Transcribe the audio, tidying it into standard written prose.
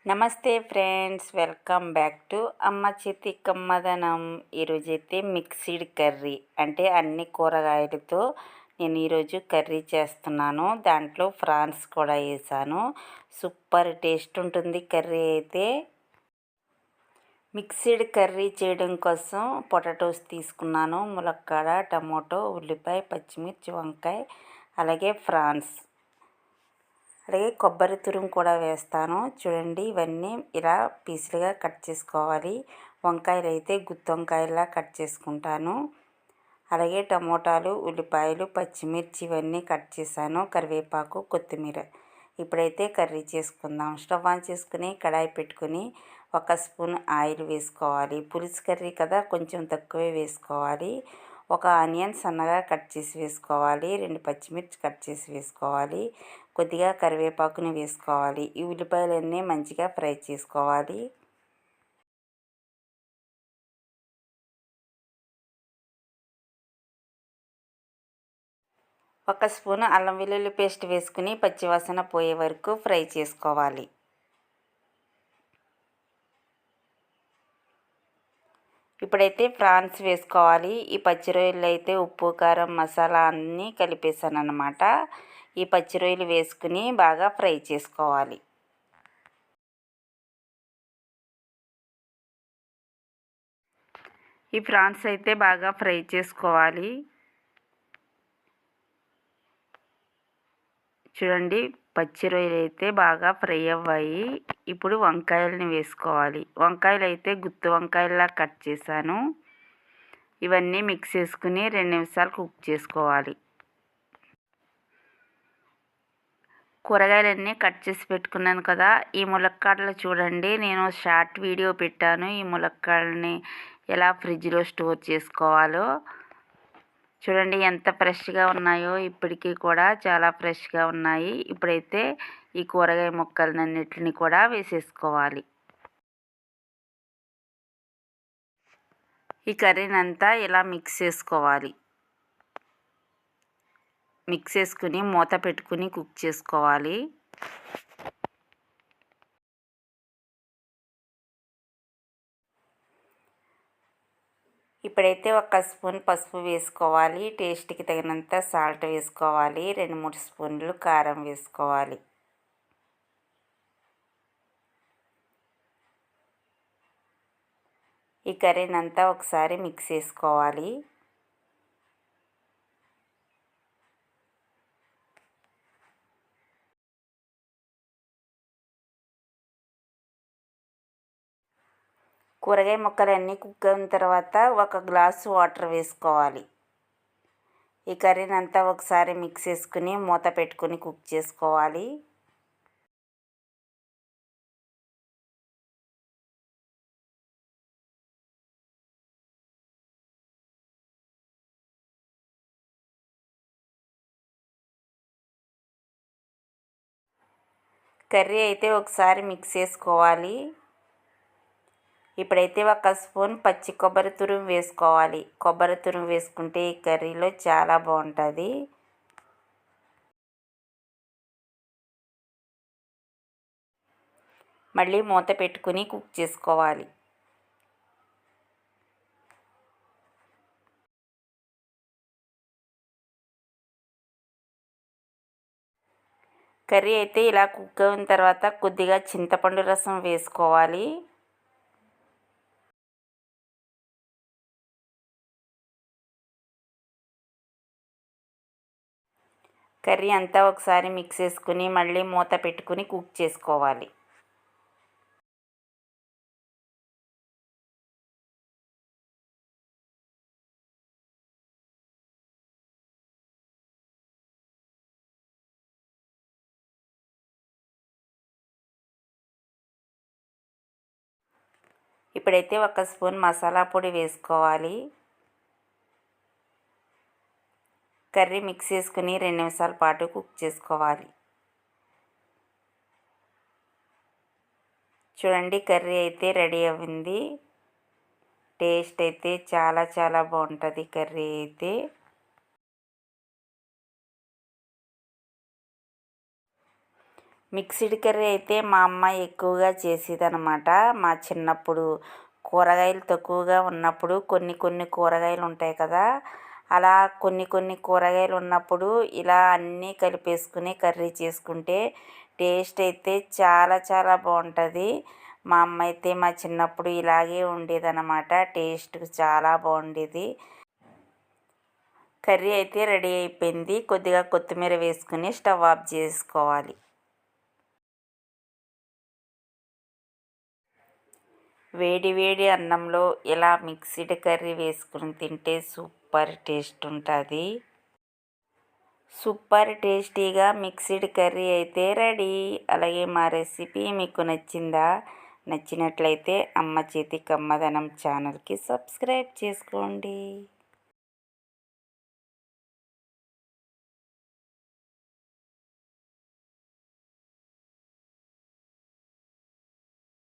నమస్తే friends, welcome back to అమ్మ చేతి కమ్మదనం. ఈరోజైతే మిక్స్డ్ కర్రీ అంటే అన్ని కూరగాయలతో నేను ఈరోజు కర్రీ చేస్తున్నాను. దాంట్లో ఫ్రాన్స్ కూడా వేసాను. సూపర్ టేస్ట్ ఉంటుంది కర్రీ అయితే. మిక్స్డ్ కర్రీ చేయడం కోసం పొటాటోస్ తీసుకున్నాను. ములక్కాడ, టమోటో, ఉల్లిపాయ, పచ్చిమిర్చి, వంకాయ, అలాగే ఫ్రాన్స్, అలాగే కొబ్బరి తురుము కూడా వేస్తాను. చూడండి, ఇవన్నీ ఇలా పీసులుగా కట్ చేసుకోవాలి. వంకాయలు అయితే గుత్తి వంకాయలా కట్ చేసుకుంటాను. అలాగే టమోటాలు, ఉల్లిపాయలు, పచ్చిమిర్చి ఇవన్నీ కట్ చేశాను. కరివేపాకు, కొత్తిమీర. ఇప్పుడైతే కర్రీ చేసుకుందాం. స్టవ్ ఆన్ చేసుకుని కడాయి పెట్టుకుని 1 స్పూన్ ఆయిల్ వేసుకోవాలి. పులుసు కర్రీ కదా, కొంచెం తక్కువే వేసుకోవాలి. 1 ఆనియన్ సన్నగా కట్ చేసి వేసుకోవాలి. 2 పచ్చిమిర్చి కట్ చేసి వేసుకోవాలి. కొద్దిగా కరివేపాకుని వేసుకోవాలి. ఈ ఉల్లిపాయలన్నీ మంచిగా ఫ్రై చేసుకోవాలి. ఒక స్పూన్ అల్లం వెల్లుల్లి పేస్ట్ వేసుకుని పచ్చివాసన పోయే వరకు ఫ్రై చేసుకోవాలి. ఇప్పుడైతే ఫ్రాన్స్ వేసుకోవాలి. ఈ పచ్చి రొయ్యలు అయితే ఉప్పు, కారం, మసాలా అన్నీ కలిపేసాను అన్నమాట. ఈ పచ్చి రొయ్యలు వేసుకుని బాగా ఫ్రై చేసుకోవాలి. ఈ ఫ్రాన్స్ అయితే బాగా ఫ్రై చేసుకోవాలి. చూడండి, పచ్చి రొయ్యలు అయితే బాగా ఫ్రై అవ్వాయి. ఇప్పుడు వంకాయలని వేసుకోవాలి. వంకాయలు అయితే గుత్తి వంకాయలా కట్ చేశాను. ఇవన్నీ మిక్స్ చేసుకుని 2 నిమిషాలు కుక్ చేసుకోవాలి. కూరగాయలన్నీ కట్ చేసి పెట్టుకున్నాను కదా. ఈ ములక్కాడలు చూడండి, నేను షార్ట్ వీడియో పెట్టాను. ఈ ములక్కాడలని ఎలా ఫ్రిడ్జ్లో స్టోర్ చేసుకోవాలో. చూడండి ఎంత ఫ్రెష్గా ఉన్నాయో. ఇప్పటికీ కూడా చాలా ఫ్రెష్గా ఉన్నాయి. ఇప్పుడైతే ఈ కూరగాయ ముక్కలన్నిటిని కూడా వేసేసుకోవాలి. ఈ కర్రీనంతా ఇలా మిక్స్ చేసుకోవాలి. మిక్స్ చేసుకుని మూత పెట్టుకుని కుక్ చేసుకోవాలి. ఇప్పుడైతే 1 స్పూన్ పసుపు వేసుకోవాలి. టేస్ట్కి తగినంత సాల్ట్ వేసుకోవాలి. 2-3 స్పూన్లు కారం వేసుకోవాలి. ఈ కర్రీనంతా ఒకసారి మిక్స్ చేసుకోవాలి. కూరగాయ ముక్కలన్నీ కుక్ అయిన తర్వాత 1 గ్లాసు వాటర్ వేసుకోవాలి. ఈ కర్రీనంతా ఒకసారి మిక్స్ చేసుకుని మూత పెట్టుకుని కుక్ చేసుకోవాలి. కర్రీ అయితే ఒకసారి మిక్స్ చేసుకోవాలి. ఇప్పుడైతే 1 స్పూన్ పచ్చి కొబ్బరి తురుము వేసుకోవాలి. కొబ్బరి తురుము వేసుకుంటే ఈ కర్రీలో చాలా బాగుంటుంది. మళ్ళీ మూత పెట్టుకుని కుక్ చేసుకోవాలి. కర్రీ అయితే ఇలా కుక్ అయిన తర్వాత కొద్దిగా చింతపండు రసం వేసుకోవాలి. కర్రీ అంతా ఒకసారి మిక్స్ చేసుకుని మళ్ళీ మూత పెట్టుకుని కుక్ చేసుకోవాలి. ఇప్పుడైతే 1 స్పూన్ మసాలా పొడి వేసుకోవాలి. కర్రీ మిక్స్ చేసుకుని 2 నిమిషాల పాటు కుక్ చేసుకోవాలి. చూడండి, కర్రీ అయితే రెడీ అయింది. టేస్ట్ అయితే చాలా చాలా బాగుంటుంది కర్రీ అయితే. మిక్స్డ్ కర్రీ అయితే మా అమ్మ ఎక్కువగా చేసేదన్నమాట. మా చిన్నప్పుడు కూరగాయలు తక్కువగా ఉన్నప్పుడు కొన్ని కొన్ని కూరగాయలు ఉంటాయి కదా, అలా కొన్ని కొన్ని కూరగాయలు ఉన్నప్పుడు ఇలా అన్నీ కలిపేసుకుని కర్రీ చేసుకుంటే టేస్ట్ అయితే చాలా చాలా బాగుంటుంది. మా అమ్మ అయితే మా చిన్నప్పుడు ఇలాగే ఉండేదన్నమాట. టేస్ట్ చాలా బాగుండేది. కర్రీ అయితే రెడీ అయిపోయింది. కొద్దిగా కొత్తిమీర వేసుకుని స్టవ్ ఆఫ్ చేసుకోవాలి. వేడి వేడి అన్నంలో ఇలా మిక్స్డ్ కర్రీ వేసుకుని తింటే సూపర్ టేస్ట్ ఉంటుంది. సూపర్ టేస్టీగా మిక్స్డ్ కర్రీ అయితే రెడీ. అలాగే మా రెసిపీ మీకు నచ్చిందా? నచ్చినట్లయితే అమ్మ చేతి కమ్మదనం ఛానల్కి సబ్స్క్రైబ్ చేసుకోండి.